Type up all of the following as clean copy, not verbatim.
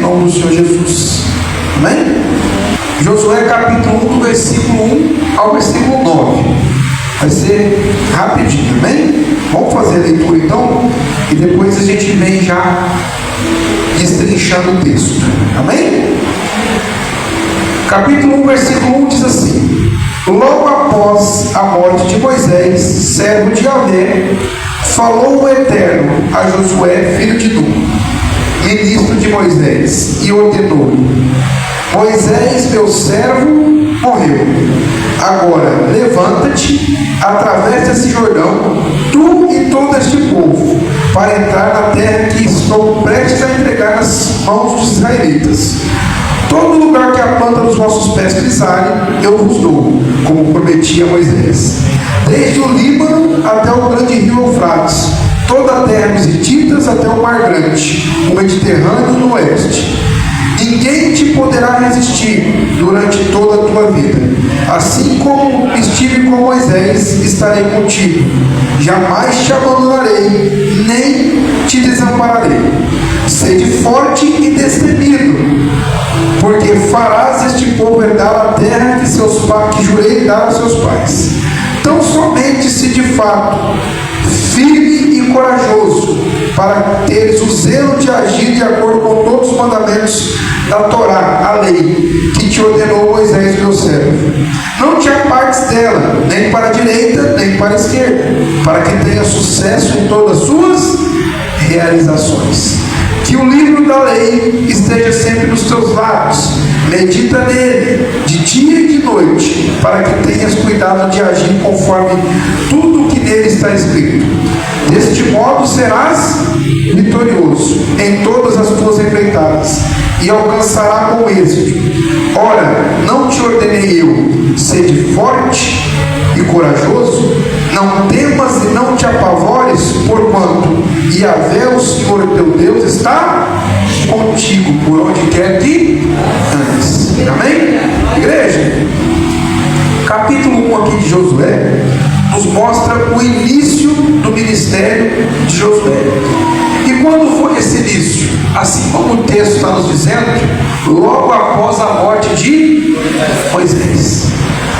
nome do Senhor Jesus. Amém? Josué capítulo 1, do versículo 1 ao versículo 9. Vai ser rapidinho, amém? Vamos fazer a leitura então, e depois a gente vem já destrinchando o texto. Amém? Capítulo 1, versículo 1 diz assim: logo após a morte de Moisés, servo de Yahvé, falou o Eterno a Josué, filho de Nun, ministro de Moisés, e ordenou-lhe: Moisés, meu servo, morreu. Agora, levanta-te, atravessa esse Jordão, tu e todo este povo, para entrar na terra que estou prestes a entregar nas mãos dos israelitas. Todo lugar que a planta dos vossos pés pisarem, eu vos dou, como prometi a Moisés. Desde o Líbano até o grande rio Eufrates, toda a terra dos Hititas até o Mar Grande, o Mediterrâneo no oeste. Ninguém te poderá resistir durante toda a tua vida. Assim como estive com Moisés, estarei contigo. Jamais te abandonarei, nem te desampararei. Sede forte e destemido, porque farás este povo herdar a terra que jurei dar aos seus pais. Tão somente se de fato firme e corajoso, para teres o zelo de agir de acordo com todos os mandamentos da Torá, a lei, que te ordenou Moisés, meu servo. Não te apartes dela, nem para a direita, nem para a esquerda, para que tenha sucesso em todas as suas realizações. Que o livro da lei esteja sempre nos teus lábios, medita nele, de dia e de noite, para que tenhas cuidado de agir conforme tudo o que nele está escrito. Deste modo serás vitorioso em todas as tuas empreitadas, e alcançará com êxito. Ora, não te ordenei eu, sede forte e corajoso? Não temas e não te apavores, porquanto Yahvé, o Senhor teu Deus, está contigo por onde quer que andes. Amém? Igreja, capítulo 1 aqui de Josué nos mostra o início do ministério de Josué. E quando foi esse início? Assim como o texto está nos dizendo, logo após a morte de Moisés.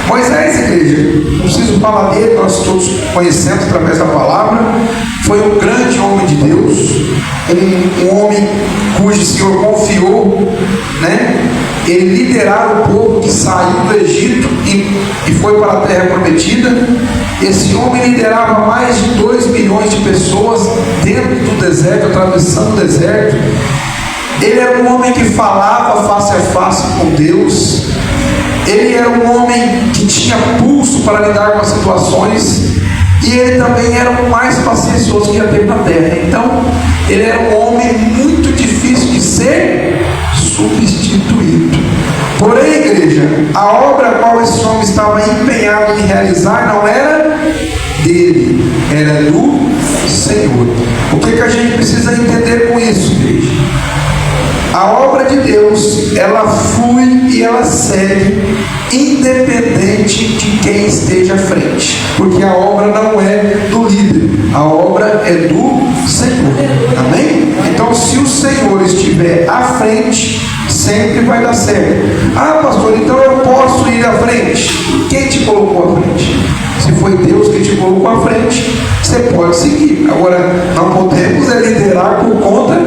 Moisés, igreja, não preciso falar dele, nós todos conhecemos através da palavra. Foi um grande homem de Deus, um homem cujo Senhor confiou, ele liderar o povo que saiu do Egito e foi para a terra prometida. Esse homem liderava mais de 2 milhões de pessoas dentro do deserto, atravessando o deserto. Ele era um homem que falava face a face com Deus. Ele era um homem que tinha pulso para lidar com as situações. E ele também era o mais paciencioso que já teve na terra. Então, ele era um homem muito difícil de ser substituído. Porém, igreja, a obra a qual esse homem estava empenhado em realizar não era dele, era do Senhor. O que a gente precisa entender com isso, igreja? A obra de Deus, ela flui e ela segue independente de quem esteja à frente, porque a obra não é do líder, a obra é do Senhor. Amém? Então, se o Senhor estiver à frente, sempre vai dar certo. Ah, pastor, então eu posso ir à frente? Quem te colocou à frente? Se foi Deus que te colocou à frente, você pode seguir. Agora, não podemos liderar por conta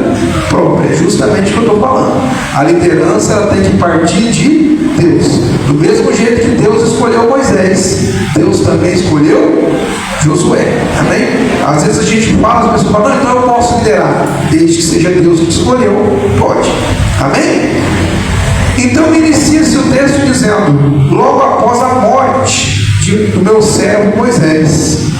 própria. É justamente o que eu estou falando. A liderança ela tem que partir de Deus. Do mesmo jeito que Deus escolheu Moisés, Deus também escolheu Josué. Amém? Às vezes a gente fala, as pessoas falam, não, então eu posso liderar. Desde que seja Deus que escolheu, pode. Amém? Então inicia-se o texto dizendo, logo após a morte do meu servo Moisés.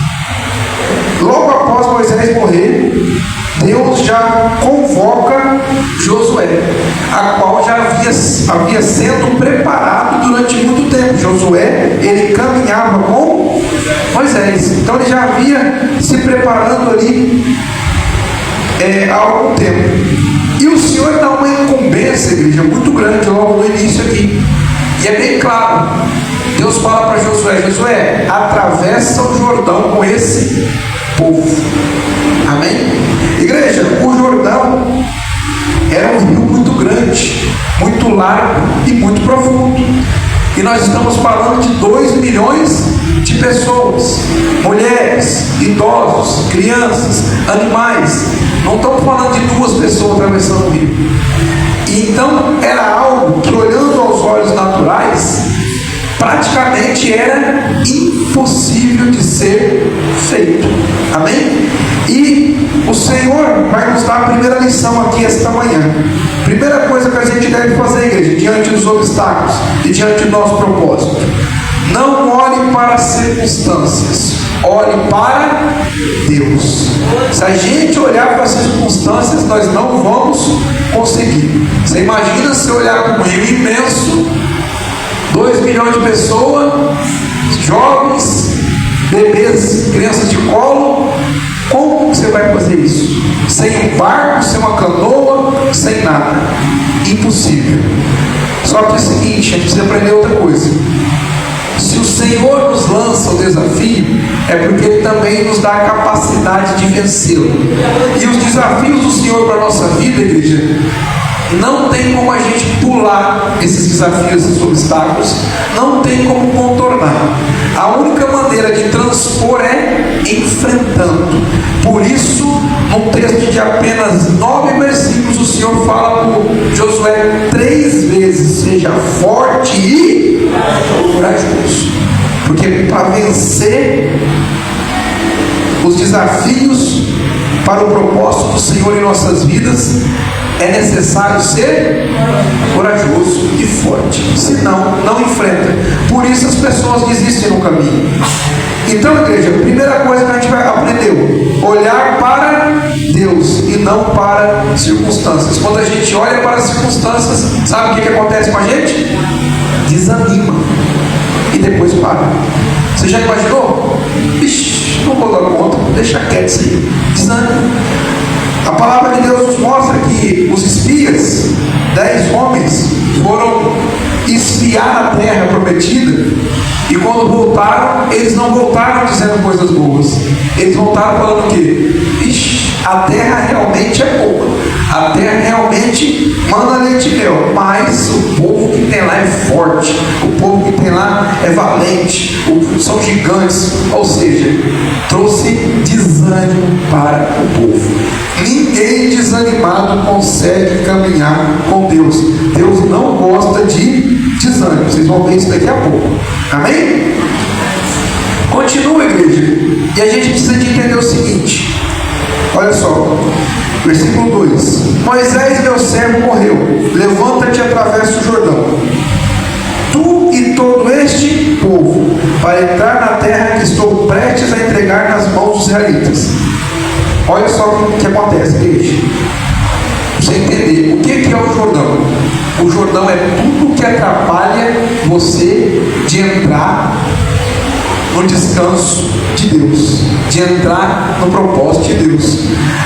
Logo após Moisés morrer, Deus já convoca Josué, a qual já havia sendo preparado durante muito tempo. Josué, ele caminhava com Moisés, então ele já havia se preparando ali há algum tempo. E o Senhor dá uma incumbência, igreja, muito grande logo no início aqui, e é bem claro. Deus fala para Josué, Josué, atravessa o Jordão com esse povo. Amém? Igreja, o Jordão era um rio muito grande, muito largo e muito profundo. E nós estamos falando de 2 milhões de pessoas, mulheres, idosos, crianças, animais. Não estamos falando de 2 pessoas atravessando o rio. E então era algo que, olhando aos olhos naturais, praticamente era impossível de ser feito. Amém? E o Senhor vai nos dar a primeira lição aqui esta manhã. Primeira coisa que a gente deve fazer, igreja, diante dos obstáculos e diante do nosso propósito: não olhe para as circunstâncias, olhe para Deus. Se a gente olhar para as circunstâncias, nós não vamos conseguir. Você imagina se olhar para um rio imenso, 2 milhões de pessoas, jovens, bebês, crianças de colo. Como você vai fazer isso? Sem um barco, sem uma canoa, sem nada. Impossível. Só que é o seguinte, a gente precisa aprender outra coisa. Se o Senhor nos lança o desafio, é porque Ele também nos dá a capacidade de vencê-lo. E os desafios do Senhor para a nossa vida, igreja, não tem como a gente pular esses desafios, esses obstáculos, não tem como contornar. A única maneira de transpor é enfrentando. Por isso, num texto de apenas 9 versículos, o Senhor fala para Josué 3 vezes: seja forte e corajoso. Porque para vencer os desafios para o propósito do Senhor em nossas vidas, é necessário ser corajoso e forte. Senão, não enfrenta. Por isso as pessoas desistem no caminho. Então, igreja, a primeira coisa que a gente aprendeu: olhar para Deus e não para circunstâncias. Quando a gente olha para as circunstâncias, sabe o que acontece com a gente? Desanima. E depois para. Você já imaginou? Ixi, não vou dar conta, deixa quieto isso aí. Desanima. A palavra de Deus nos mostra que os espias, 10 homens, foram espiar a terra prometida, e quando voltaram, eles não voltaram dizendo coisas boas. Eles voltaram falando o quê? Ixi, a terra realmente é boa, a terra realmente manda leite e mel, mas o povo que tem lá é forte, o povo que tem lá é valente, são gigantes. Ou seja, trouxe desânimo para o povo. Ninguém desanimado consegue caminhar com Deus. Deus não gosta de desânimo. Vocês vão ver isso daqui a pouco. Amém? Continua, igreja. E a gente precisa de entender o seguinte. Olha só, versículo 2: Moisés, meu servo, morreu. Levanta-te e atravessa o Jordão, tu e todo este povo, para entrar na terra que estou prestes a entregar nas mãos dos israelitas. Olha só o que acontece, igreja. Para você entender o que é o Jordão. O Jordão é tudo que atrapalha você de entrar no descanso de Deus, de entrar no propósito de Deus.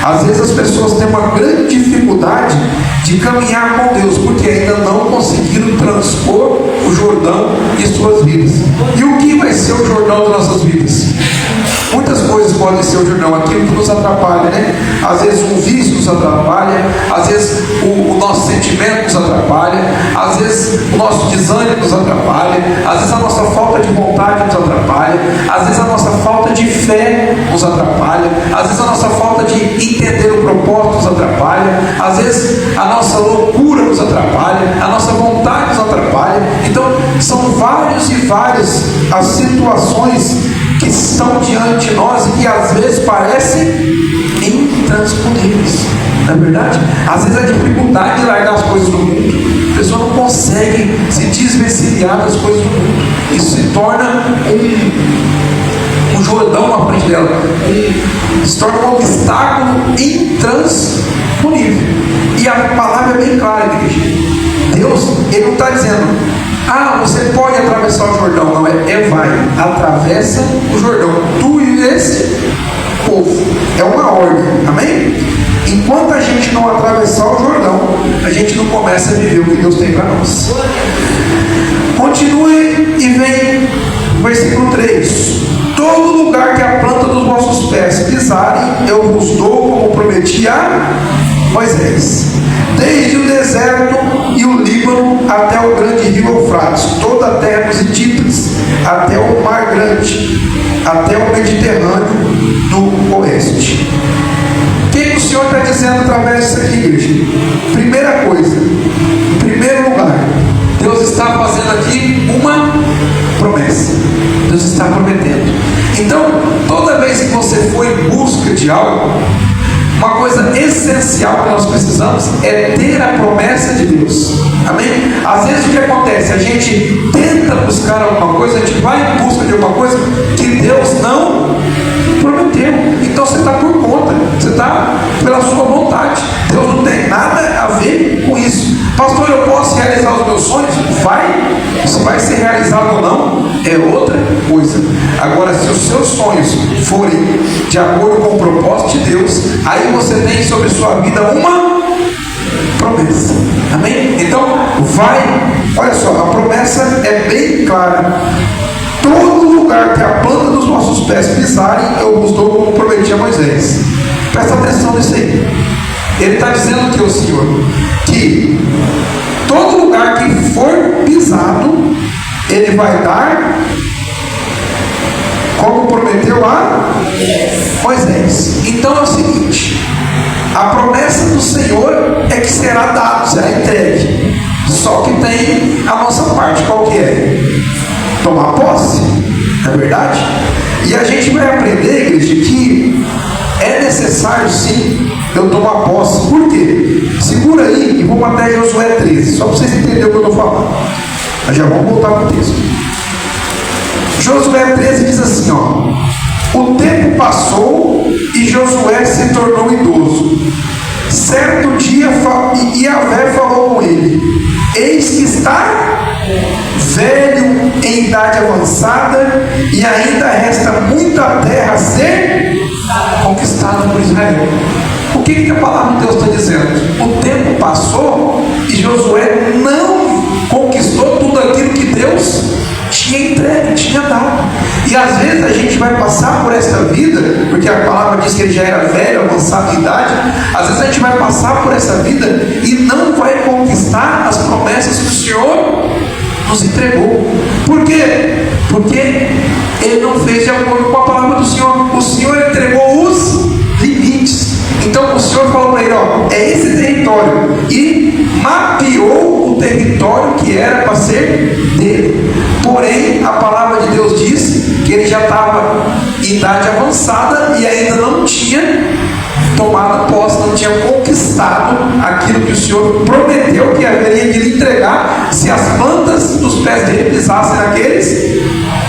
Às vezes as pessoas têm uma grande dificuldade de caminhar com Deus, porque ainda não conseguiram transpor o Jordão em suas vidas. E o que vai ser o Jordão das nossas vidas? Muitas coisas podem ser o Jordão, aquilo que nos atrapalha, né? Às vezes um vício nos atrapalha, às vezes o nosso sentimento nos atrapalha, às vezes o nosso desânimo nos atrapalha, às vezes a nossa falta de vontade nos atrapalha, às vezes a nossa falta de fé nos atrapalha, às vezes a nossa falta de entender o propósito nos atrapalha, às vezes a nossa loucura nos atrapalha, a nossa vontade nos atrapalha. Então são várias as situações que estão diante de nós e que às vezes parecem intransponíveis. Não é verdade? Às vezes a dificuldade de largar as coisas do mundo, a pessoa não consegue se desvencilhar das coisas do mundo. Isso se torna um Jordão na frente dela, se torna um obstáculo intransponível. E a palavra é bem clara, igreja. Deus, Ele não está dizendo: você pode atravessar o Jordão. Não, vai, atravessa o Jordão, tu e esse povo. É uma ordem, amém? Enquanto a gente não atravessar o Jordão, a gente não começa a viver o que Deus tem para nós. Continue e vem versículo 3: Todo lugar que a planta dos vossos pés pisarem, eu vos dou, como prometi a Moisés: desde o deserto e o Líbano até o grande rio Eufrates, toda a terra dos Hititas, até o mar grande, até o Mediterrâneo do oeste. O que o Senhor está dizendo através disso aqui, igreja? Primeira coisa, em primeiro lugar, Deus está fazendo aqui uma promessa. Deus está prometendo. Então, toda vez que você for em busca de algo, uma coisa essencial que nós precisamos é ter a promessa de Deus. Amém? Às vezes o que acontece? A gente tenta buscar alguma coisa, a gente vai em busca de alguma coisa que Deus não prometeu. Então você está por conta, você está pela sua vontade. Deus não tem nada a ver com isso. Pastor, eu posso realizar os meus sonhos? Vai. Se vai ser realizado ou não é outra coisa. Agora, se os seus sonhos forem de acordo com o propósito de Deus, aí você tem sobre sua vida uma promessa. Amém? Então, vai. Olha só, a promessa é bem clara. Todo lugar que a planta dos nossos pés pisarem, eu vos dou como prometi a Moisés. Presta atenção nisso aí. Ele está dizendo aqui, o Senhor, que todo lugar que for pisado, Ele vai dar, como prometeu a Moisés. Então é o seguinte: a promessa do Senhor é que será dado, será entregue. Só que tem a nossa parte, qual que é? Tomar posse, não é verdade? E a gente vai aprender, igreja, que é necessário sim eu tomar posse. Por quê? Segura aí e vamos até Josué 13, só para vocês entenderem o que eu estou falando. Mas já vamos voltar para o texto. Josué 13 diz assim, ó: o tempo passou e Josué se tornou idoso. Certo dia Yahvé falou com ele: eis que está velho, em idade avançada, e ainda resta muita terra a ser conquistada por Israel. O que a palavra de Deus está dizendo? O tempo passou e Josué não conquistou tudo aquilo que Deus tinha entregue, tinha dado. E às vezes a gente vai passar por essa vida, porque a palavra diz que ele já era velho, avançado em idade. Às vezes a gente vai passar por essa vida e não vai conquistar as promessas que o Senhor nos entregou. Por quê? Porque ele não fez de acordo com a palavra do Senhor. O Senhor entregou os limites. Então o Senhor falou para ele: ó, é esse território, e mapeou o território que era para ser dele. Porém, a palavra de Deus diz que ele já estava em idade avançada e ainda não tinha tomado posse, não tinha conquistado aquilo que o Senhor prometeu que haveria de lhe entregar se as plantas dos pés dele pisassem naqueles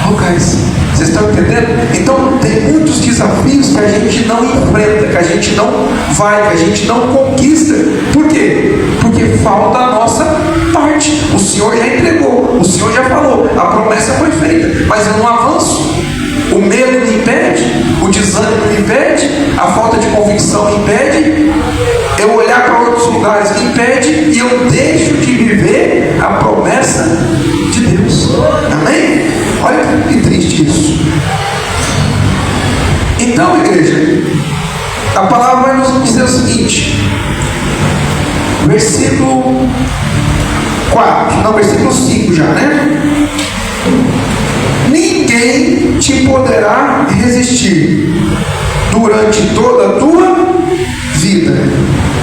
locais. Vocês estão entendendo? Então tem muitos desafios que a gente não enfrenta, que a gente não vai, que a gente não conquista. Por quê? Porque falta a nossa parte. O Senhor já entregou, o Senhor já falou, a promessa foi feita, mas eu não avanço. O medo me impede, o desânimo me impede, a falta de convicção me impede, eu olhar para outros lugares me impede, e eu deixo de viver a promessa de Deus. Amém? Olha que triste isso. Então, igreja, a palavra vai nos dizer o seguinte, versículo 4, não, versículo 5 já, né? Ninguém te poderá resistir durante toda a tua vida.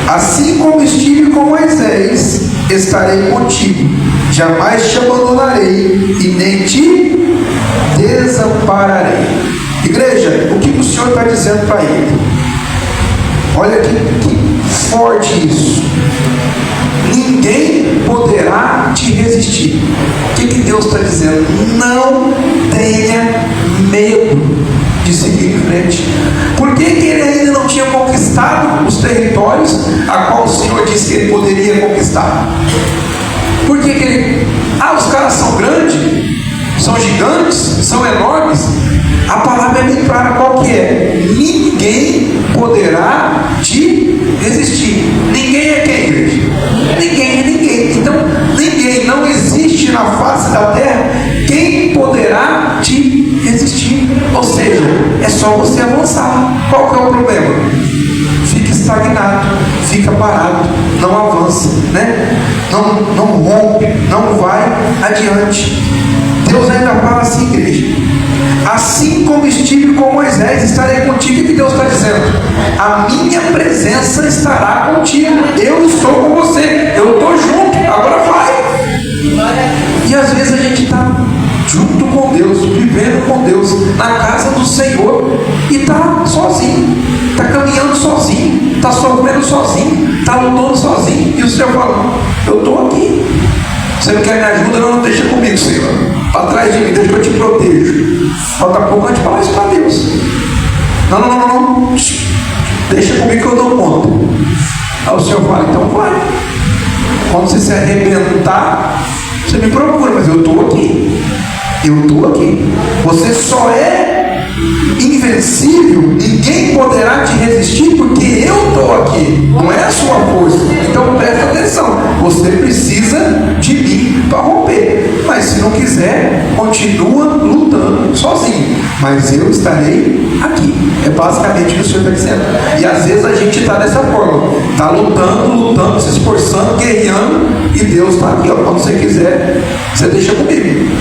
Assim como estive com Moisés, estarei contigo. Jamais te abandonarei e nem te desampararei. Igreja, o que o Senhor está dizendo para ele? Olha que forte isso. Ninguém poderá te resistir. O que Deus está dizendo? Não tenha medo de seguir em frente. Por que ele ainda não tinha conquistado os territórios a qual o Senhor disse que ele poderia conquistar? Por que ele... os caras são grandes, são gigantes, são enormes. A palavra é bem clara, qual que é? Ninguém poderá te resistir. Ninguém é quem, igreja? Ninguém é ninguém. Então, ninguém, não existe na face da terra quem poderá te resistir. Ou seja, é só você avançar. Qual que é o problema? Fique estagnado, fica parado, não avança, né? Não rompe, não vai adiante. Deus ainda fala assim, igreja: assim como estive com Moisés, estarei contigo. O que Deus está dizendo? A minha presença estará contigo. Eu estou com você, eu estou junto, agora vai. E às vezes a gente está junto com Deus, vivendo com Deus, na casa do Senhor, e está sozinho, está caminhando sozinho, está sofrendo sozinho, está lutando sozinho, e o Senhor fala: eu estou aqui. Você não quer me ajuda? Não, deixa comigo, Senhor, para trás de mim, deixa que eu te protejo. Falta pouco a gente falar isso para Deus. Não, deixa comigo que eu dou conta. Aí o Senhor fala: então vai. Quando você se arrebentar, você me procura, mas eu estou aqui. Eu estou aqui. Você só é invencível, ninguém poderá te resistir, porque eu estou aqui, não é a sua força. Então presta atenção, você precisa de mim para romper. Mas se não quiser, continua lutando sozinho, mas eu estarei aqui. É basicamente o que o Senhor está dizendo. E às vezes a gente está dessa forma, está lutando, se esforçando, guerreando, e Deus está aqui, ó. Quando você quiser, você deixa comigo.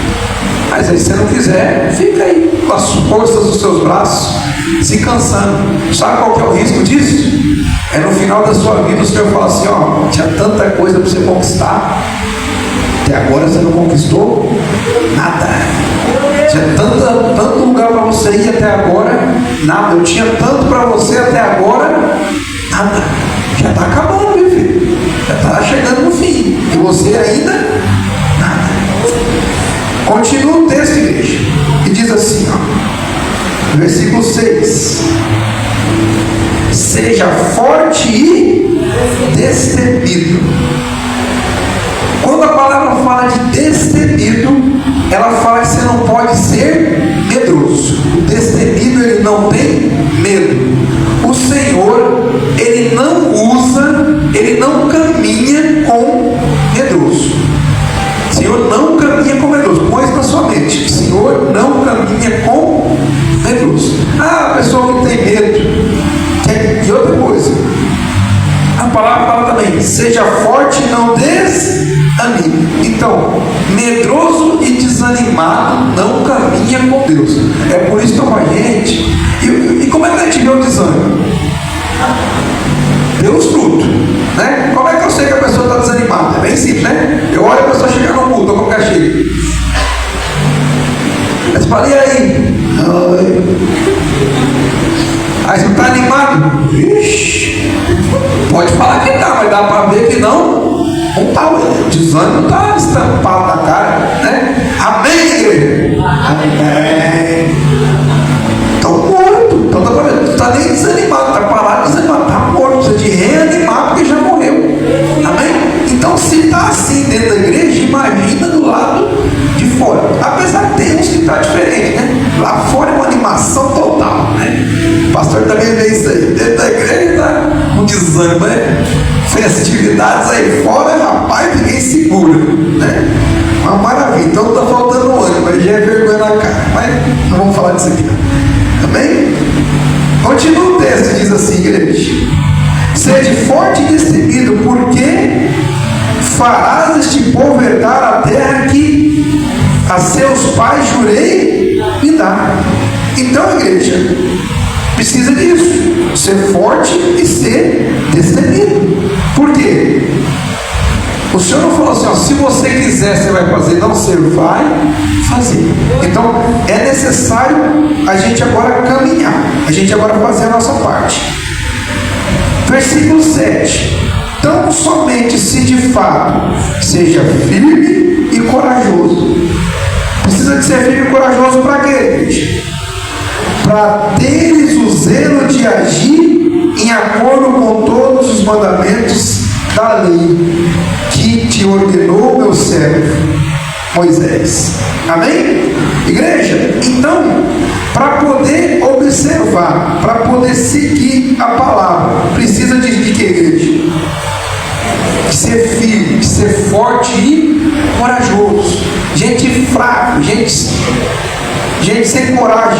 Mas aí se você não quiser, fica aí com as forças dos seus braços, se cansando. Sabe qual que é o risco disso? É no final da sua vida o Senhor fala assim: ó, tinha tanta coisa para você conquistar, até agora você não conquistou nada. Tinha tanto lugar para você ir até agora, nada. Eu tinha tanto para você até agora, nada. Já está acabando, meu filho. Já está chegando no fim. E você ainda, nada. Continua o texto, igreja, e diz assim, ó, versículo 6: seja forte e destemido. Quando a palavra fala de destemido, ela fala que você não pode ser medroso. O destemido, ele não tem medo. O Senhor, ele não caminha com medroso. O Senhor não caminha com medroso. Põe isso na sua mente: o Senhor não caminha com medroso. Ah, a pessoa que tem medo. E outra coisa, a palavra fala também: seja forte e não desanime. Então, medroso e desanimado não caminha com Deus. É por isso que eu falo, gente. E como é que a gente vê o desânimo? Pelos frutos, né? Como é que eu sei que a pessoa está desanimada? É bem simples, né? Eu olho a pessoa chegar no culto, ou qualquer chega. Aí você fala: e aí? Aí você não está animado? Ixi, pode falar que tá, mas dá para ver que não está. O desânimo está estampado na cara, né? Amém, igreja? Amém. Estão mortos. Então dá para ver, não está nem desanimado, está parado desanimado, está morto. Precisa de reanimar porque já morreu. Amém? Então, se está assim dentro da igreja, imagina do lado de fora. Apesar de ter uns que está diferente, né? Lá fora é uma animação total, né? O pastor também vê isso aí. Dentro da igreja está um desânimo, né? Festividades aí fora, rapaz, ninguém segura, né? Uma maravilha. Então está faltando um ano, mas já é vergonha na cara. Mas não vamos falar disso aqui. Amém? Continua o texto, diz assim, igreja: sede forte e destemido, porque farás este povo herdar a terra que a seus pais jurei me dar. Então, igreja, precisa disso: ser forte e ser destemido. Por quê? O Senhor não falou assim: ó, se você quiser você vai fazer. Não, você vai fazer. Então é necessário a gente agora caminhar, a gente agora fazer a nossa parte. Versículo 7: tão somente se de fato seja firme e corajoso. Precisa de ser firme e corajoso para quê, igreja? Para teres o zelo de agir em acordo com todos os mandamentos da lei que te ordenou meu servo Moisés. Amém? Igreja, então, para poder observar, para poder seguir a palavra, precisa de que, igreja? De ser firme, de ser forte e corajoso. Gente fraca, gente sem coragem,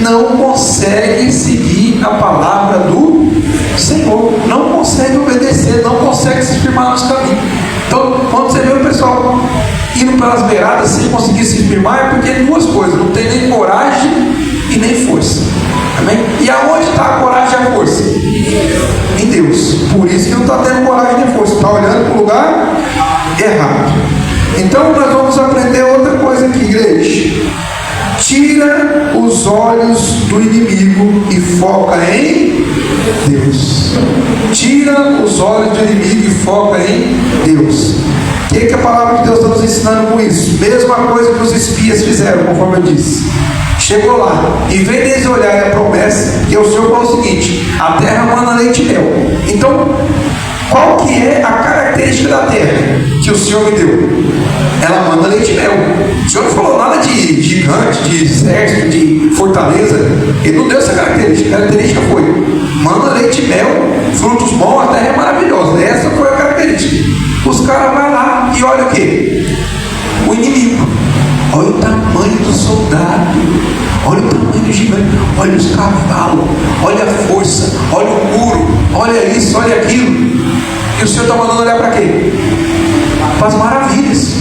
não consegue seguir a palavra do Senhor, não consegue obedecer, não consegue se firmar nos caminhos. Então, quando você vê o pessoal indo pelas beiradas sem conseguir se firmar, é porque duas coisas: não tem nem coragem e nem força. Amém? E aonde está a coragem e a força? Em Deus. Por isso que não está tendo coragem nem força, está olhando para o lugar errado. Então nós vamos aprender outra coisa aqui, igreja. Tira os olhos do inimigo e foca em Deus. Tira os olhos do inimigo e foca em Deus. O que a palavra de Deus está nos ensinando com isso? Mesma coisa que os espias fizeram, conforme eu disse. Chegou lá, em vez deles olharem a promessa, que o Senhor falou o seguinte: a terra manda leite e mel. Então, qual que é a característica da terra que o Senhor me deu? Ela manda leite e mel. O Senhor não falou nada de gigante, de exército, de fortaleza. Ele não deu essa característica. A característica foi: manda leite e mel, frutos bons, a terra é maravilhosa. Essa foi a característica. Os caras vão lá e olha o que? O inimigo. Olha o tamanho do soldado, olha o tamanho do gigante, olha os cavalos, olha a força, olha o muro, olha isso, olha aquilo. E o Senhor está mandando olhar para quê? Para as maravilhas.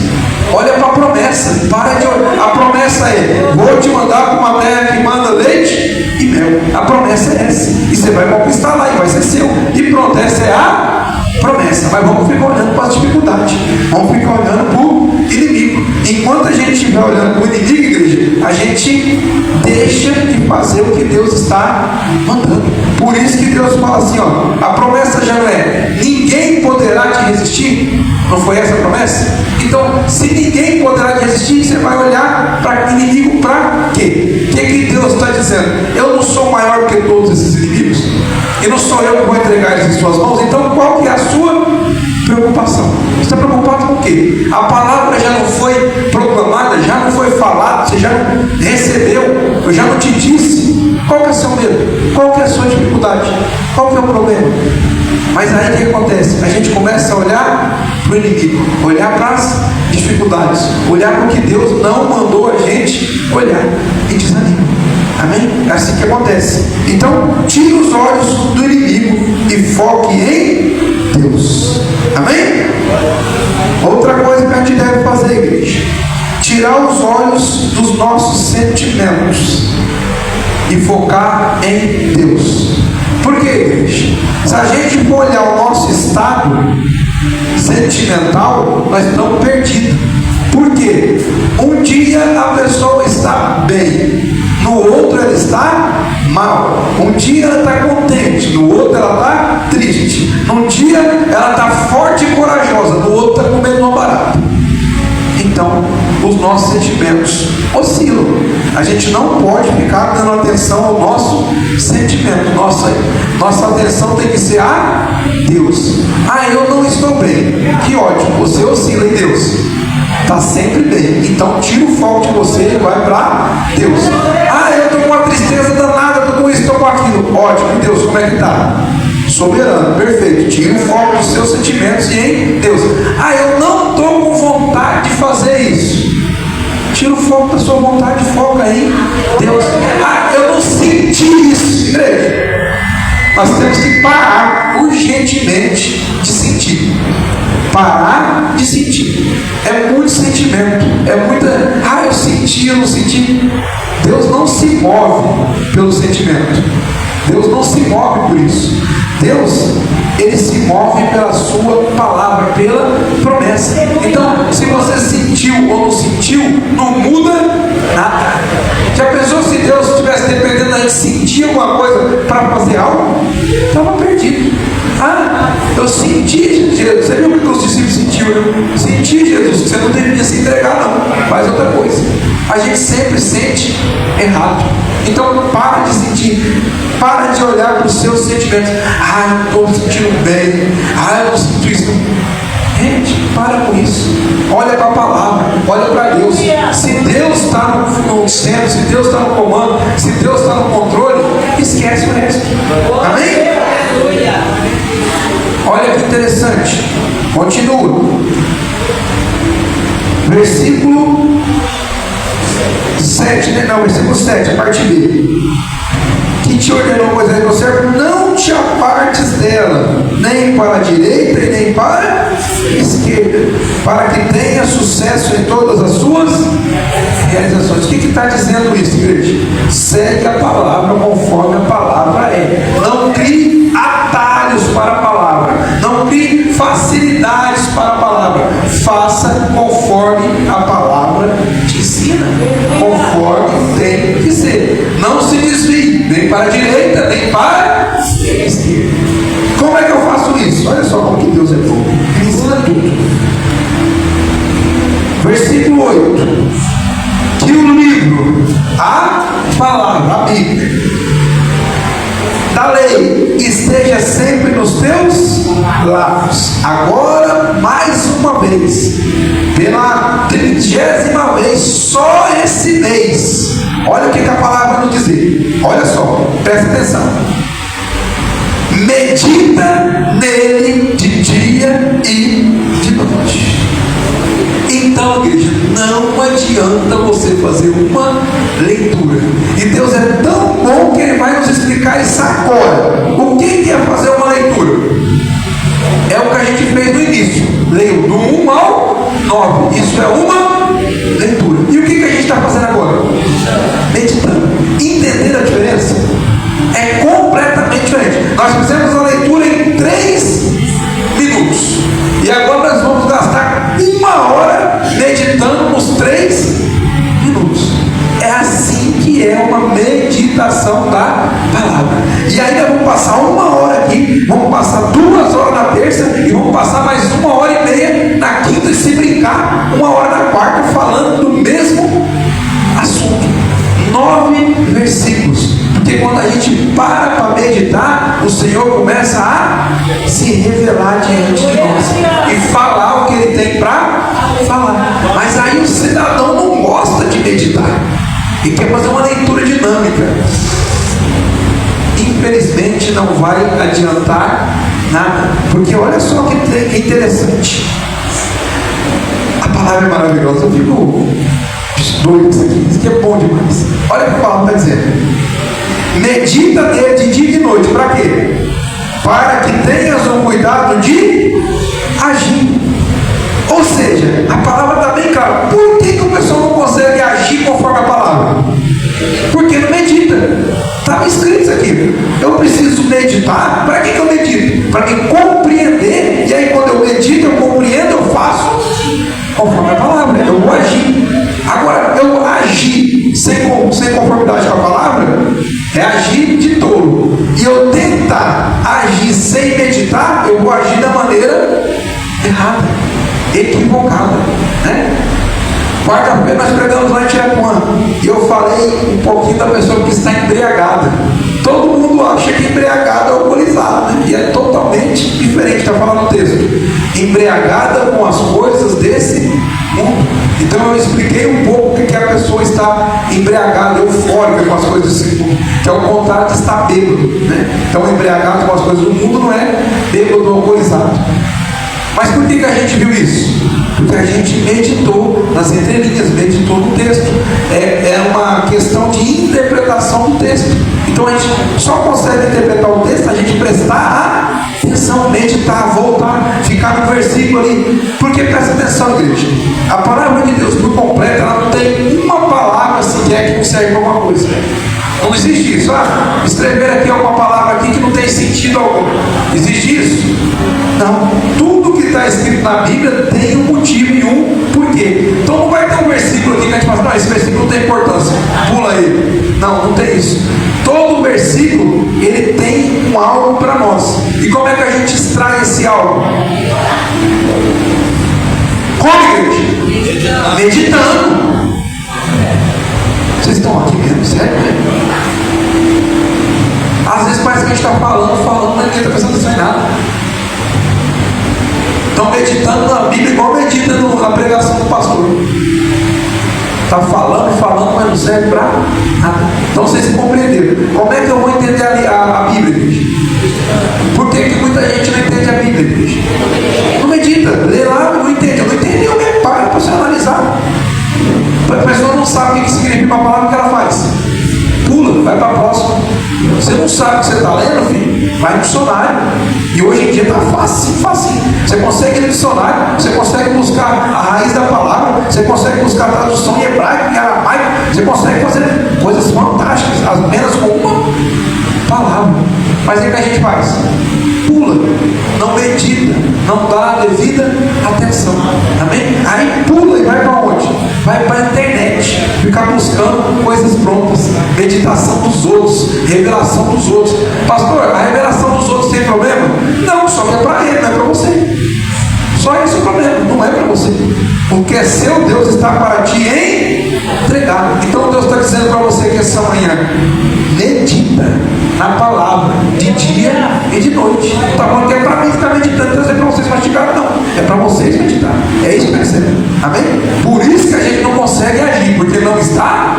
Olha para a promessa. Para de olhar. A promessa é: vou te mandar para uma terra que manda leite e mel. A promessa é essa. E você vai conquistar lá e vai ser seu. E pronto, essa é a promessa. Mas vamos ficar olhando para as dificuldades. Vamos ficar olhando para o inimigo. Enquanto a gente estiver olhando para o inimigo, igreja, a gente deixa de fazer o que Deus está mandando. Por isso que Deus fala assim, ó, a promessa já não é: ninguém poderá te resistir. Não foi essa a promessa? Então, se ninguém poderá te resistir, você vai olhar para o inimigo para quê? O que Deus está dizendo? Eu não sou maior que todos esses inimigos, e não sou eu que vou entregar eles em suas mãos. Então, qual que é a sua preocupação? Você está preocupado com o quê? A palavra já não foi proclamada, já não foi falada, você já recebeu, eu já não te disse. Qual que é o seu medo? Qual que é a sua dificuldade? Qual que é o problema? Mas aí o que acontece? A gente começa a olhar para o inimigo, olhar para as dificuldades, olhar para o que Deus não mandou a gente olhar e desanima. Amém? É assim que acontece. Então, tire os olhos do inimigo e foque em Deus. Amém? Outra coisa que a gente deve fazer, igreja: tirar os olhos dos nossos sentimentos e focar em Deus. Por quê, igreja? Se a gente for olhar o nosso estado sentimental, nós estamos perdidos. Por quê? Um dia a pessoa está bem, no outro ela está mal. Um dia ela está contente, no outro ela está triste. Num dia ela está forte e corajosa, no outro está comendo uma barata. Então, os nossos sentimentos oscilam. A gente não pode ficar dando atenção ao nosso sentimento. Nossa atenção tem que ser a Deus. Ah, eu não estou bem. Que ótimo, você oscila em Deus. Está sempre bem. Então, tira o foco de você e vai para Deus. Ah, eu estou com uma tristeza danada, estou com isso, estou com aquilo. Ótimo, Deus, como é que está? Soberano, perfeito. Tira o foco dos seus sentimentos e em Deus. Ah, eu não estou com vontade de fazer isso. Tira o foco da sua vontade e foca em Deus. Ah, eu não senti isso, igreja. Nós temos que parar urgentemente de sentir. Parar de sentir. É muito sentimento. É muita. Ah, eu senti, eu não senti. Deus não se move pelo sentimento. Deus não se move por isso. Deus, Ele se move pela sua palavra, pela promessa. Então, se você sentiu ou não sentiu, não muda nada. Já pensou se Deus estivesse dependendo da gente sentir alguma coisa para fazer algo? Estava perdido. Ah, eu senti, Jesus. Você viu o que os discípulos sentiram? Eu senti, Jesus. Você não deveria se entregar, não. Faz outra coisa. A gente sempre sente errado. Então, para de sentir. Para de olhar para os seus sentimentos. Ah, eu estou me sentindo bem. Ah, eu não sinto isso. Gente, para com isso. Olha para a palavra. Olha para Deus. Se Deus está no centro, se Deus está no comando, se Deus está no controle, esquece o resto. Amém? Olha que interessante. Continua. Versículo 7, né? Não, versículo 7, a parte B. Que te ordenou Moisés, meu servo, não te apartes dela, nem para a direita e nem para a esquerda, para que tenha sucesso em todas as suas realizações. O que está dizendo isso, igreja? Segue a palavra conforme a palavra é. Não crie atalhos para a palavra, não crie facilidades para a palavra. Faça conforme a palavra te ensina, conforme tem que ser. Não se desvie nem para a direita, nem para a esquerda. Como é que eu faço isso? Olha só como que Deus é bom. Ele ensina tudo. Versículo 8. Que o livro, a palavra, a Bíblia, da lei, esteja sempre nos teus lábios. Agora, mais uma vez, pela 30ª vez, só esse mês. Olha o que a palavra nos diz. Olha só, presta atenção. Medita nele de dia e de noite. Então, igreja, não adianta você fazer uma leitura. E Deus é tão bom que Ele vai nos explicar isso agora. O que é fazer uma leitura? É o que a gente fez no início. Leio do 1 ao 9. Isso é uma leitura. E o que a gente está fazendo agora? Meditando. Entendendo a diferença? É completamente diferente. Nós fizemos a leitura em 3 minutos. E agora nós vamos gastar 1 hora meditando nos 3 minutos. É assim que é uma meditação da palavra. E ainda vamos passar 1 hora aqui, vamos passar 2 horas na terça e vamos passar mais 1 hora e meia na quinta, e se brincar 1 hora na quarta, falando do mesmo assunto. 9 versículos. Porque quando a gente para meditar, o Senhor começa a se revelar diante de nós e falar o que Ele tem para falar. Mas aí o cidadão não gosta de meditar e quer fazer uma leitura dinâmica. Infelizmente não vai adiantar nada. Porque olha só que interessante. A palavra é maravilhosa. Eu fico doido isso aqui. Isso aqui é bom demais. Olha o que a palavra está dizendo. Medita nele de dia e de noite. Para quê? Para que tenhas o cuidado de agir. Ou seja, a palavra está bem clara. Por que o pessoal não consegue agir conforme a palavra? Porque não medita. Estava escrito isso aqui. Eu preciso meditar. Para que eu medito? Para me compreender. E aí quando eu medito, eu compreendo, eu faço conforme a palavra. Eu vou agir. Agora, eu agir sem conformidade com a palavra é agir de tolo. E eu tentar agir sem meditar, eu vou agir da maneira errada, equivocada, né? Quarta-feira nós pregamos lá em Tiapuã e eu falei um pouquinho da pessoa que está embriagada. Todo mundo acha que embriagada é alcoolizada, né? E é totalmente diferente, está falando no texto. Embriagada com as coisas desse mundo. Então eu expliquei um pouco que a pessoa está embriagada, eufórica com as coisas desse mundo, que é o contrário de estar bêbado, né? Então embriagado com as coisas do mundo não é bêbado ou alcoolizado. Mas por que a gente viu isso? Porque a gente meditou nas entrelinhas, meditou no texto. É uma questão de interpretação do texto. Então a gente só consegue interpretar o texto, a gente prestar atenção, meditar, voltar, ficar no versículo ali. Porque presta atenção, igreja. A palavra de Deus por completo, ela não tem uma palavra sequer que não serve para alguma coisa. Não existe isso. Escrever aqui alguma palavra aqui que não tem sentido algum. Existe isso? Não. Tudo que está escrito na Bíblia tem um motivo e um porquê. Então não vai ter um versículo aqui que a gente fala, não, esse versículo não tem importância, pula ele. Não tem isso. Todo versículo, ele tem um algo para nós. E como é que a gente extrai esse algo? Como, igreja? Meditando. Vocês estão aqui mesmo, sério? Às vezes parece que a gente está falando, mas ninguém está prestando atenção em nada. Estão meditando na Bíblia igual medita na pregação do pastor. Está falando, mas não serve para nada. Então vocês compreenderam. Como é que eu vou entender a Bíblia, igreja? Por que muita gente não entende a Bíblia, igreja? Não medita, lê lá, não entende. Eu não entendi, eu me paro para você analisar. A pessoa não sabe o que significa uma palavra, o que ela faz? Pula, vai para a próxima. Você não sabe o que você está lendo, filho? Vai no dicionário. E hoje em dia está fácil. Você consegue ir no dicionário, você consegue buscar a raiz da palavra, você consegue buscar a tradução em hebraico, em aramaico, você consegue fazer coisas fantásticas, as menos com uma palavra. Mas o que a gente faz? Pula, não medita, não dá a devida atenção. Amém? Aí pula e vai para onde? Vai para a internet, ficar buscando coisas prontas, meditação dos outros, revelação dos outros. Pastor, a revelação dos outros tem problema? Não, só que é para ele, não é para você. Só esse é o problema, não é para você. Porque é seu, Deus está para te entregar. Então Deus está dizendo para você que essa manhã, medita na palavra de dia e de noite. Não está falando que é para mim ficar meditando, Deus é para vocês mastigarem, não. É para vocês meditar. É isso que está dizendo. Amém? Por isso que a gente não consegue agir, porque não está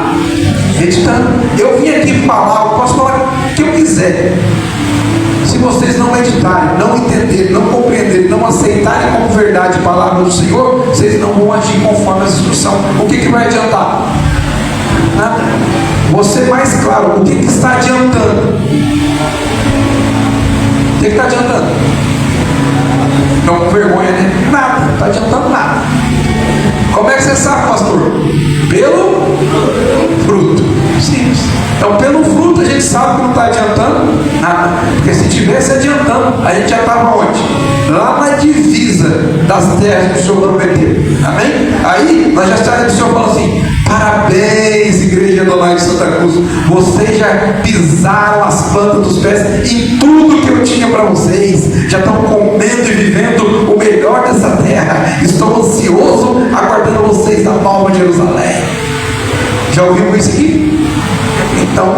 meditando. Eu vim aqui falar, eu posso falar o que eu quiser. Se vocês não meditarem, não entenderem, não compreenderem, não aceitarem como verdade a palavra do Senhor, vocês não vão agir conforme essa instrução. O que vai adiantar? Nada. Você mais claro, o que está adiantando? O que está adiantando? Não, com vergonha, né? Nada, não está adiantando nada. Como é que você sabe, pastor? Pelo fruto. Simples. Então, pelo fruto a gente sabe que não está adiantando nada. Porque se estivesse adiantando, a gente já estava onde? Lá na divisa das terras que o Senhor prometeu. Amém? Aí nós já estaremos, o Senhor falando assim: parabéns, igreja do Lar de Santa Cruz, vocês já pisaram as plantas dos pés em tudo que eu tinha para vocês, já estão comendo e vivendo o melhor dessa terra. Estou ansioso aguardando vocês na Nova Jerusalém. Já ouvimos isso aqui? Então,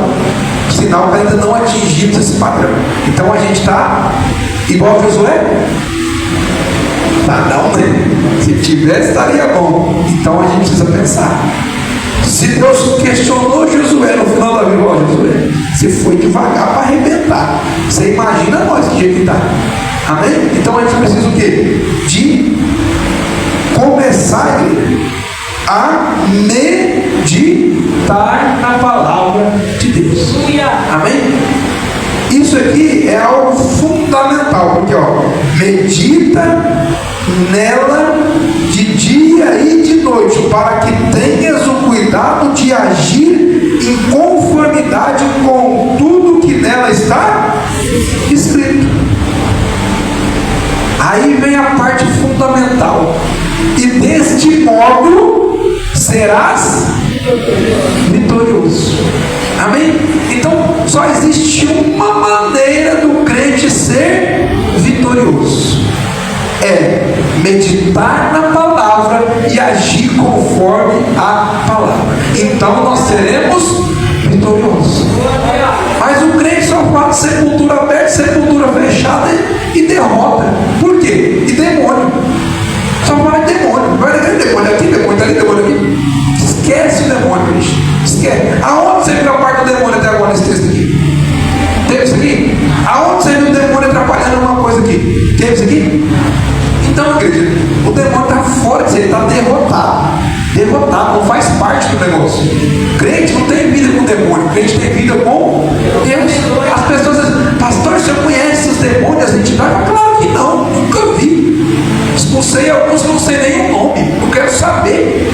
sinal que ainda não atingimos esse padrão. Então a gente está igual a Josué? Tá não, né? Se tivesse, estaria bom. Então a gente precisa pensar. Se Deus questionou Josué no final da vida, ó, Josué, você foi devagar para arrebentar. Você imagina nós que jeito que está. Amém? Então a gente precisa o quê? De começar a meditar na palavra de Deus. Amém? Isso aqui é algo fundamental, porque ó, medita nela de dia e de noite, para que tenhas o cuidado de agir em conformidade com tudo que nela está escrito. Aí vem a parte fundamental: e deste modo serás vitorioso. Amém? Então só existe uma maneira do crente ser vitorioso: é meditar na palavra e agir conforme a palavra. Então nós seremos vitoriosos. Mas o crente só fala de sepultura aberta, sepultura fechada e derrota. Por quê? E demônio. Só fala de demônio. Vai naquele demônio aqui, demônio ali, demônio aqui. Esquece o demônio, gente. Esquece. Aonde você viu a parte do demônio até agora nesse texto aqui? Teve isso aqui? Aonde você viu o demônio atrapalhando alguma coisa aqui? Teve isso aqui? Então, igreja, o demônio está fora de você, ele está derrotado. Derrotado, não faz parte do negócio. Crente não tem vida com o demônio, crente tem vida com Deus. As pessoas dizem: pastor, você conhece os demônios, as entidades? Claro que não, nunca vi. Expulsei alguns que não sei nem o nome, não quero saber.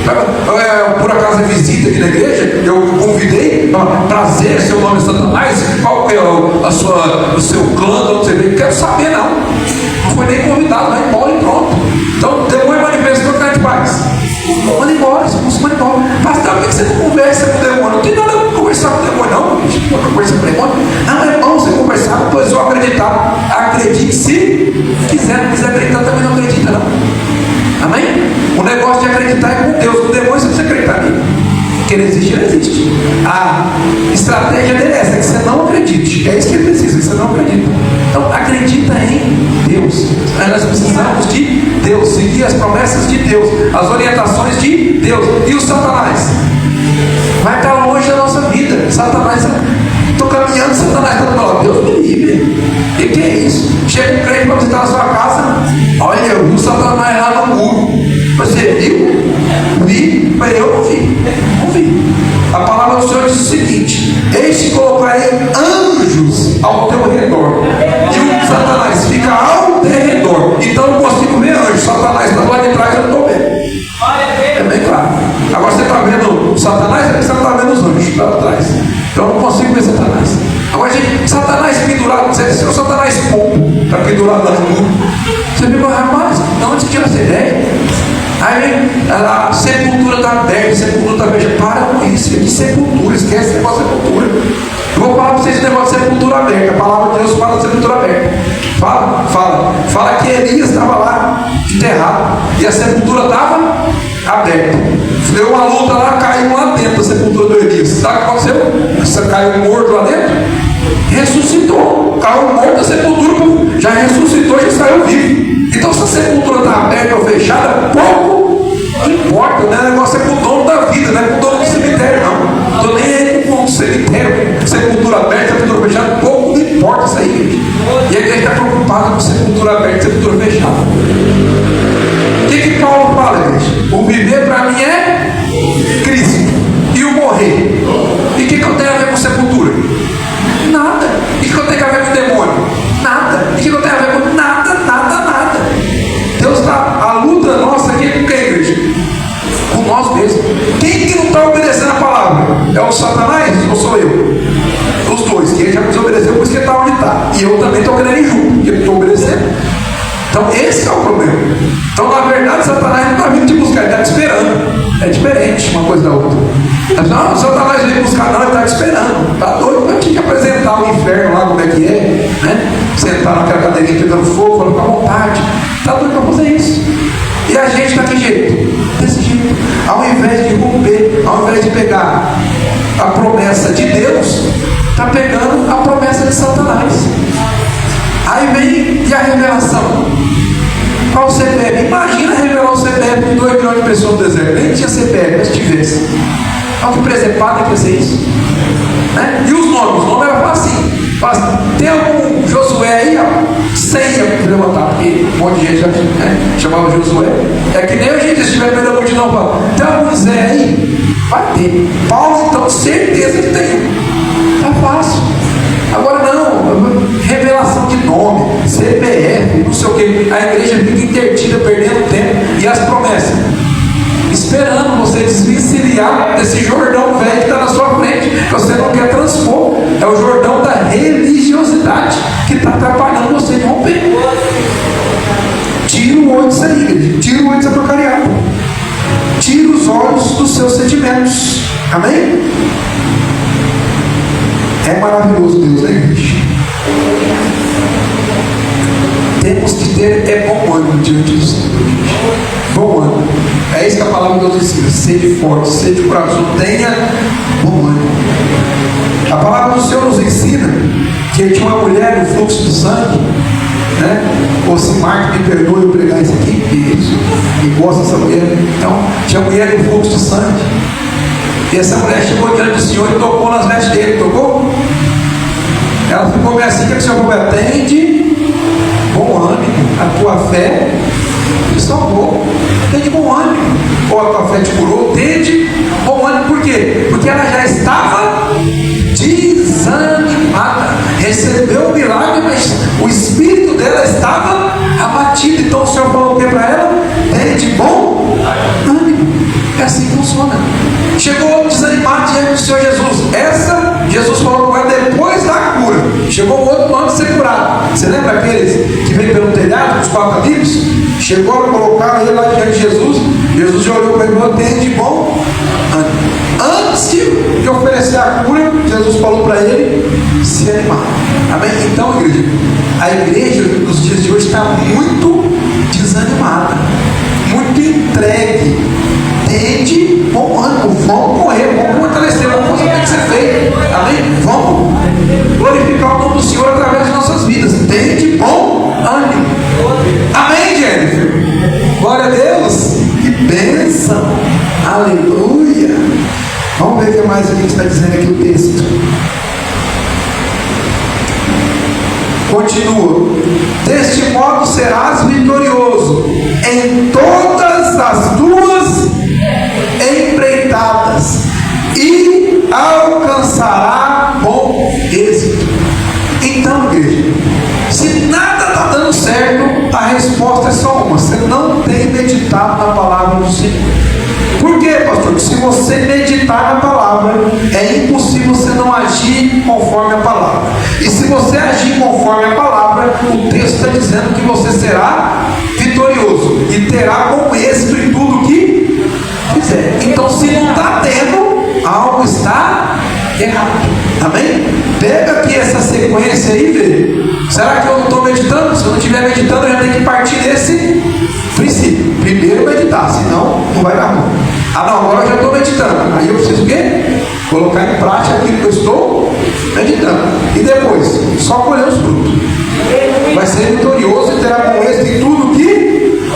Por acaso é visita aqui na igreja, eu convidei, prazer, seu nome é Satanás, qual é o seu clã, não sei bem, não quero saber não. Não foi nem convidado, vai embora e pronto. Então o demônio manifestou, o que a gente faz? Manda embora, expulsa, manda embora. Pastor, por que você não conversa com o demônio? Não tem nada a conversar com o demônio, não. Não conversa com o demônio. Não, é bom você conversar, depois eu acreditar. Acredite se quiser, não quiser acreditar também não acredita, não. Amém? O negócio de acreditar é com Deus. Com o demônio você precisa acreditar nele. Que ele existe, ele existe. A estratégia dele é essa, que você não acredite. É isso que ele precisa, que você não acredita. Então acredita em Deus. Nós precisamos de Deus, seguir as promessas de Deus, as orientações de Deus. E o Satanás vai estar longe da nossa vida. Satanás, estou caminhando, Satanás está do meu lado. Deus me livre. E que é isso? Chega um crente para visitar a sua casa, olha, eu vi o Satanás lá no muro. Você viu? Vi, mas eu não vi. 20: eis que colocarei anjos ao teu redor, e o Satanás fica ao derredor. Então eu não consigo ver anjo. Satanás está lá de trás, eu não estou vendo. É bem claro. Agora você está vendo o Satanás, você não está vendo os anjos lá atrás. Então eu não consigo ver Satanás. Agora, gente, Satanás pendurado, você é o Satanás pombo, está pendurado lá no mundo. Você fica, rapaz, de onde você tira essa ideia? Aí a sepultura está aberta, a sepultura está fechada. Para com isso, que sepultura, esquece esse negócio de sepultura. Eu vou falar para vocês esse negócio de sepultura aberta. A palavra de Deus fala de sepultura aberta. Fala que Elias estava lá enterrado e a sepultura estava aberta. Deu uma luta lá, caiu lá dentro da sepultura do Elias. Sabe o que aconteceu? Você caiu morto lá dentro? Ressuscitou. Caiu morto da sepultura, já ressuscitou, já saiu vivo. Então, se a sepultura está aberta ou fechada, pouco importa, né? O negócio é para o dono da vida, não é para o dono do cemitério, não. Estou nem aí com o cemitério, sepultura aberta, sepultura fechada, pouco não importa isso aí, gente. E a igreja está preocupada com sepultura aberta e sepultura fechada. O que Paulo fala, igreja? O viver para mim é Cristo, e o morrer. E o que eu tenho a ver com sepultura? Nada. E o que eu tenho a ver com demônio? Nada. E o que eu tenho a ver com nada? Deus está, a luta nossa aqui é com quem, igreja? Com nós mesmos. Quem que não está obedecendo a palavra? É o Satanás ou sou eu? Os dois, que ele já desobedeceu, por isso que ele está onde está. E eu também estou querendo ir junto, porque ele estou obedecendo. Então esse é o problema. Então na verdade Satanás não está vindo te buscar, ele está te esperando. É diferente uma coisa da outra. Não, o Satanás veio buscar, não, ele está te esperando. Está doido, vai te apresentar o inferno lá, como é que é, né? Sentar naquela cadeirinha pegando fogo, falando com a vontade. Está doido para fazer isso. E a gente está que jeito? Desse jeito. Ao invés de romper, ao invés de pegar a promessa de Deus, está pegando a promessa de Satanás. Aí vem e a revelação. Qual o CPF? Imagina revelar o CPF de 2 milhões de pessoas no deserto. Nem tinha CPF, mas tivesse. Olha que presepada que ia ser isso. Né? E os nomes? O nome era fácil. Tem algum Josué aí? Senha para levantar, porque um monte de gente já chamava Josué. É que nem a gente estiver pela multidão falando. Tem algum Zé aí? Vai ter. Paulo, então, certeza que tem. Tá fácil. Agora não, revelação de nome, CPF, não sei o que. A igreja fica interdita, perdendo tempo. E as promessas? Esperando você desvencilhar desse Jordão velho que está na sua frente, que você não quer transpor. É o Jordão da religiosidade que está atrapalhando você de romper. Tira o olho disso aí, igreja. Tira o olho dessa porcaria. Tira os olhos dos seus sentimentos. Amém? É maravilhoso Deus, né, igreja? Temos que ter bom ânimo diante do Senhor. Bom ânimo. É isso que a palavra de Deus ensina. Sede forte, sede corajoso, tenha bom ânimo. A palavra do Senhor nos ensina que tinha uma mulher no fluxo de sangue, né? Ou se Marco me perdoe eu pregar isso aqui, e gosta dessa mulher. Então, tinha uma mulher no fluxo de sangue. E essa mulher chegou diante do Senhor e tocou nas vestes dele, tocou? Ela ficou meio assim, que o Senhor falou: atende, bom ânimo, a tua fé te salvou. Atende, bom ânimo. Ou a tua fé te curou, atende, bom ânimo. Por quê? Porque ela já estava desanimada. Recebeu o milagre, mas o espírito dela estava abatido. Então o Senhor falou o que para ela? Atende, bom ânimo. É assim que funciona. Chegou desanimado diante do Senhor Jesus. Essa, Jesus falou com ela depois da cura. Chegou o outro ano de ser curado. Você lembra aqueles que vem pelo telhado, os 4 amigos? Chegou a colocar ele lá diante de Jesus. Jesus já olhou para ele e falou: atende, bom ânimo. Antes de oferecer a cura, Jesus falou para ele se animar. Amém? Então, igreja, a igreja nos dias de hoje está muito desanimada, muito entregue. Tende bom ânimo, vamos correr, vamos fortalecer, vamos fazer o que tem que ser feito. Amém? Vamos glorificar o nome do Senhor através de nossas vidas. Tende bom ânimo. Amém, Jennifer? Glória a Deus. Que bênção. Aleluia. Vamos ver o que mais a gente está dizendo aqui no texto. Continua: deste modo serás vitorioso em todas as tuas empreitadas e alcançarás agir conforme a palavra. E se você agir conforme a palavra, o texto está dizendo que você será vitorioso e terá com êxito em tudo que fizer. Então, se não está tendo, algo está errado. Amém? Pega aqui essa sequência aí e vê. Será que eu não estou meditando? Se eu não estiver meditando, eu já tenho que partir desse princípio. Primeiro meditar, senão não vai dar bom. Ah não, agora eu já estou meditando. Aí eu preciso o quê? Colocar em prática aquilo que eu estou meditando. E depois, só colher os frutos. Vai ser vitorioso e terá com êxito em tudo que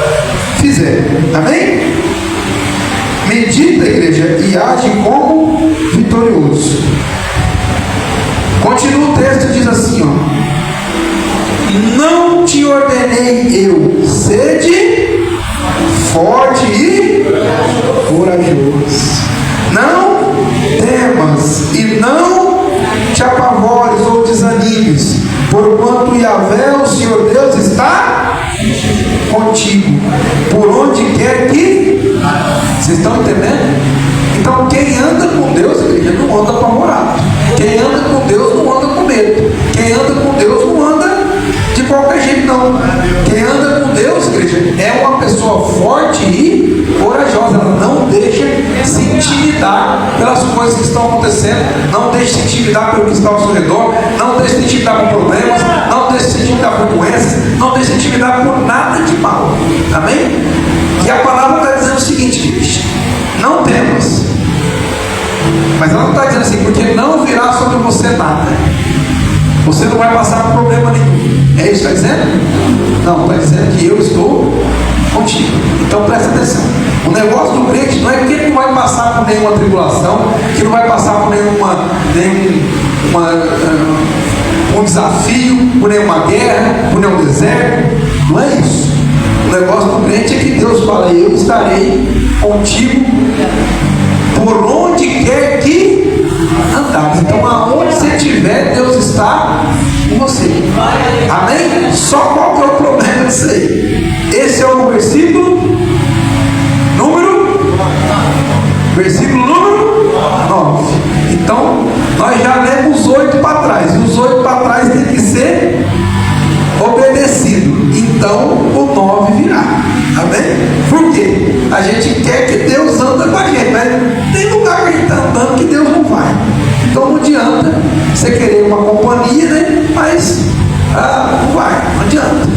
fizer. Amém? Medita, igreja, e age como vitorioso. Continua o texto, diz assim, ó. Não te ordenei eu, sede forte e corajoso. Não temas e não te apavores ou desanimes, porquanto Yahvé, o Senhor Deus, está contigo, por onde quer que... Vocês estão entendendo? Então quem anda com Deus, igreja, não anda apavorado. Quem anda com Deus não anda com medo. Quem anda com Deus não anda de qualquer jeito, não. Quem anda com Deus, igreja, é uma pessoa forte e corajosa. Ela não deixa se intimidar pelas coisas que estão acontecendo, não deixa se intimidar pelo que está ao seu redor, não deixa se intimidar por problemas, não deixa se intimidar por doenças, não deixa se intimidar por nada de mal. Amém? E a palavra está dizendo o seguinte, igreja: não temas. Mas ela não está dizendo assim, porque não virá sobre você nada. Você não vai passar por problema nenhum. É isso que está dizendo? Não, está dizendo que eu estou contigo. Então presta atenção. O negócio do crente não é que ele não vai passar por nenhuma tribulação, que não vai passar por um desafio, por nenhuma guerra, por nenhum deserto. Não é isso. O negócio do crente é que Deus fala: eu estarei contigo por onde quer que andares. Então, aonde você estiver, Deus está com você. Amém? Só qual que é o problema disso aí? Esse é o versículo número 9. Então, nós já lemos 8 para trás. E os 8 para trás tem que ser obedecido. Então o 9 virá. Amém? Por quê? A gente quer que Deus anda com a gente, mas tem lugar que a gente está andando que Deus não vai. Então não adianta você querer uma companhia, né? Mas não vai, não adianta.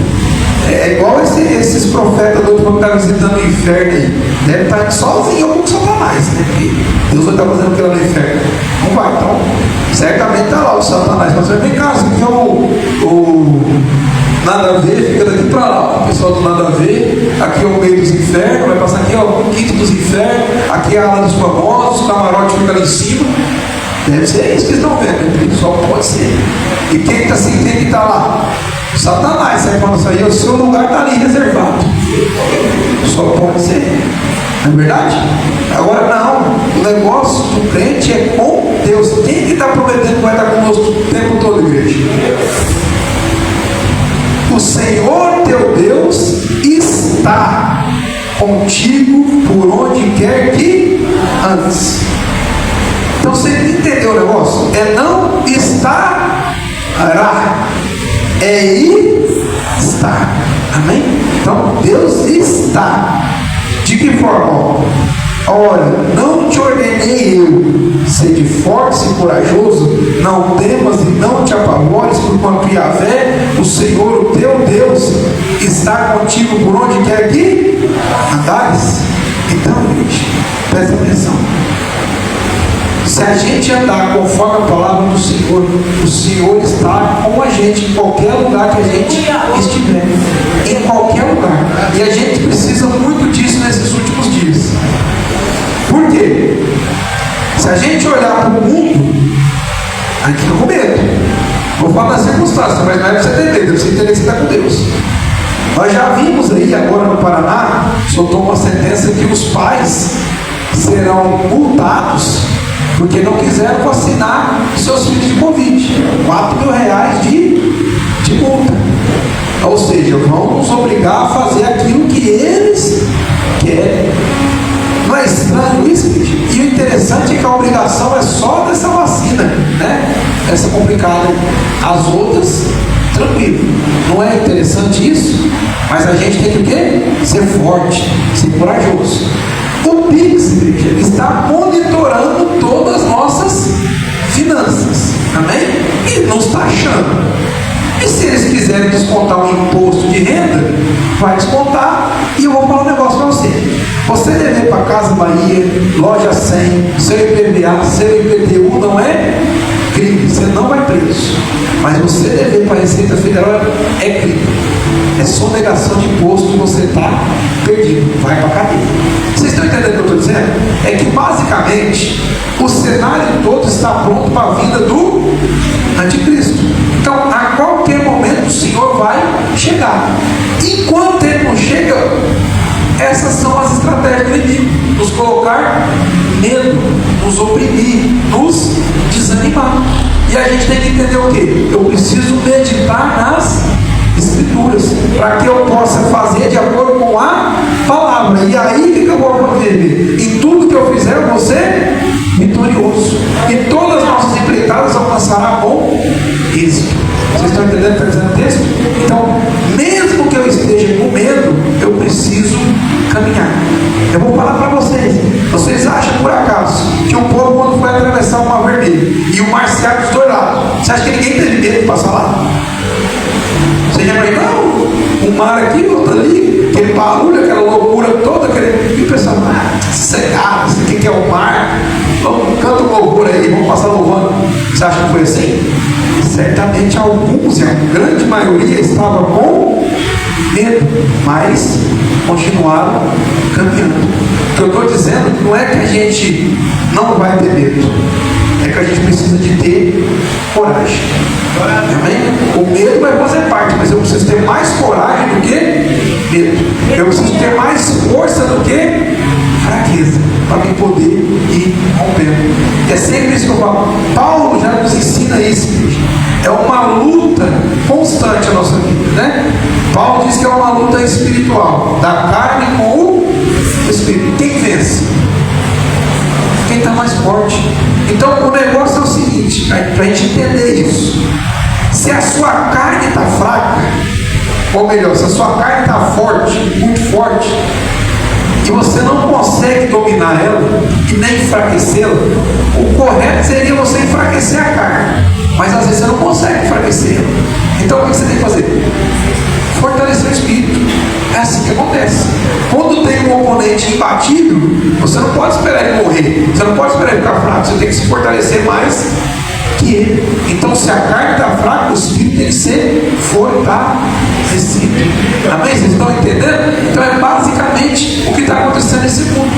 É igual esses profetas do outro que estão visitando o inferno aí. Deve estar sozinho ou com Satanás, né? Porque Deus vai estar fazendo aquilo no inferno. Não vai, então certamente está lá o Satanás. Mas vem cá, isso aqui é o nada a ver, fica daqui para lá. O pessoal do nada a ver, aqui é o meio dos infernos, vai passar aqui, ó, o quinto dos infernos, aqui é a ala dos famosos, o camarote fica lá em cima. Deve ser isso que eles estão vendo, só pode ser. E quem está assim, quem que está lá? Satanás, sai falando isso aí, o seu lugar está ali reservado. Só pode ser. Não é verdade? Agora não, o negócio do crente é com Deus. Quem que está prometendo que vai estar conosco o tempo todo, igreja? O Senhor teu Deus está contigo por onde quer que andes. Então você entendeu o negócio? É não estará, é estar. Amém? Então Deus está. De que forma? Ora, não te ordenei eu, sede forte e corajoso, não temas e não te apavores, porquanto Yahvé, o Senhor, o teu Deus, está contigo por onde quer que andares. Então, gente, presta atenção. Se a gente andar conforme a palavra do Senhor, o Senhor está com a gente em qualquer lugar que a gente estiver. Em qualquer lugar. E a gente precisa muito disso nesses últimos dias. Por quê? Se a gente olhar para o mundo, a gente fica com medo. Vou falar das circunstâncias, mas não é para você ter medo, é para você entender que você está com Deus. Nós já vimos aí agora no Paraná, soltou uma sentença que os pais serão multados porque não quiseram vacinar seus filhos de Covid. R$4.000 de multa. Ou seja, vão nos obrigar a fazer aquilo que eles querem. Não é estranho isso, gente? E o interessante é que a obrigação é só dessa vacina, né? Essa complicada. As outras, tranquilo. Não é interessante isso? Mas a gente tem que o quê? Ser forte, ser corajoso. O Pix, igreja, está monitorando todas as nossas finanças. Amém? E não está achando. E se eles quiserem descontar um imposto de renda, vai descontar. E eu vou falar um negócio para você. Você deve ir para Casa Bahia, Loja 100, seu IPVA, seu IPTU não é crime, você não vai preso. Mas você deve ir para a Receita Federal é crime. É sonegação de imposto que você está perdido. Vai para a cadeia. Vocês estão entendendo o que eu estou dizendo? É que basicamente o cenário todo está pronto para a vinda do anticristo. Então, a qualquer momento o Senhor vai chegar. Enquanto ele não chega, essas são as estratégias do inimigo: nos colocar medo, nos oprimir, nos desanimar. E a gente tem que entender o quê? Eu preciso meditar nas Escrituras, para que eu possa fazer de acordo com a palavra. E aí que eu vou aprender? Em tudo que eu fizer, eu vou ser vitorioso. E todas as nossas empreitadas alcançarão com êxito. Vocês estão entendendo o que está dizendo o texto? Então, mesmo que eu esteja com medo, eu preciso caminhar. Eu vou falar para vocês. Vocês acham por acaso que o povo, quando foi atravessar o Mar Vermelho e o mar se abre dos dois lados, você acha que ninguém teve medo de passar lá? Você já imaginou? Um mar aqui, outro ali, aquele barulho, aquela loucura toda, e o pessoal, sossegado, isso aqui que é o mar, vamos, canta um louvor aí, vamos passar louvando. Você acha que foi assim? Certamente alguns, e a grande maioria, estava com medo, mas continuaram caminhando. O que eu estou dizendo não é que a gente não vai ter medo, é que a gente precisa de ter coragem. Amém? O medo vai fazer parte, mas eu preciso ter mais coragem do que medo. Eu preciso ter mais força do que fraqueza, para me poder ir rompendo. E é sempre isso que eu falo. Paulo já nos ensina isso, igreja. É uma luta constante a nossa vida, né? Paulo diz que é uma luta espiritual, da carne com o espírito. Quem vence? Quem está mais forte. Então o negócio é o seguinte, para a gente entender isso: se a sua carne está fraca, ou melhor, se a sua carne está forte, muito forte, e você não consegue dominar ela e nem enfraquecê-la, o correto seria você enfraquecer a carne, mas às vezes você não consegue enfraquecer ela. Então o que você tem que fazer? Fortalecer o espírito. É assim que acontece. Quando tem um oponente imbatível, você não pode esperar ele morrer, você não pode esperar ele ficar fraco, você tem que se fortalecer mais que ele. Então, se a carne está fraca, o espírito tem que ser fortalecido. Amém? Vocês estão entendendo? Então é basicamente o que está acontecendo nesse mundo.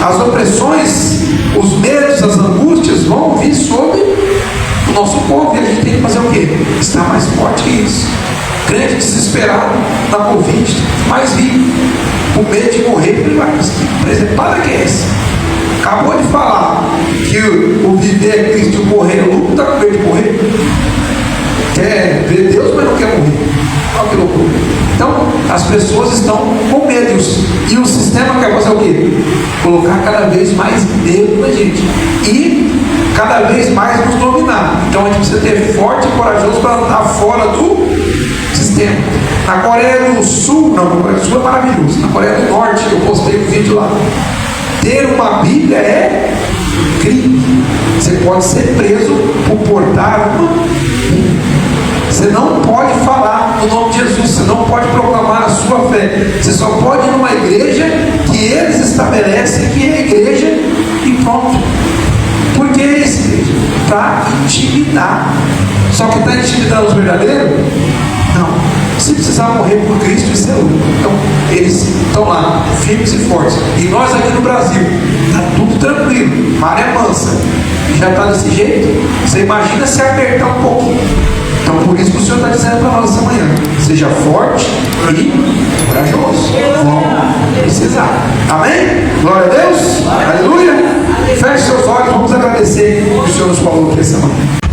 As opressões, os medos, as angústias vão vir sobre o nosso povo, e a gente tem que fazer o quê? Estar mais forte que isso. Crente desesperado na Covid, mais vivo, com medo de morrer, ele vai preservar que é esse. Acabou de falar que o viver é Cristo e o morrer é lucro, está com medo de morrer. Quer ver Deus, mas não quer morrer. Olha que loucura. Então, as pessoas estão com medo. E o sistema quer fazer o quê? Colocar cada vez mais medo na gente. E cada vez mais nos dominar. Então, a gente precisa ter forte e corajoso para andar fora do sistema. Na Coreia do Sul, não, na Coreia do Sul é maravilhoso. Na Coreia do Norte, eu postei um vídeo lá. Ter uma Bíblia é crime. Você pode ser preso por portar uma Bíblia. Você não pode falar no nome de Jesus, você não pode proclamar a sua fé. Você só pode ir numa igreja que eles estabelecem que é a igreja e pronto. Por que isso, igreja? Para intimidar. Só que está intimidando os verdadeiros? Não. Se precisar morrer por Cristo, isso é lucro. Então, eles estão lá, firmes e fortes. E nós aqui no Brasil, está tudo tranquilo, maré mansa. E já está desse jeito. Você imagina se apertar um pouquinho. Então, por isso que o Senhor está dizendo para nós essa manhã: seja forte e corajoso. Vamos precisar. Amém? Glória a Deus. Aleluia. Feche seus olhos, vamos agradecer o que o Senhor nos falou aqui essa manhã.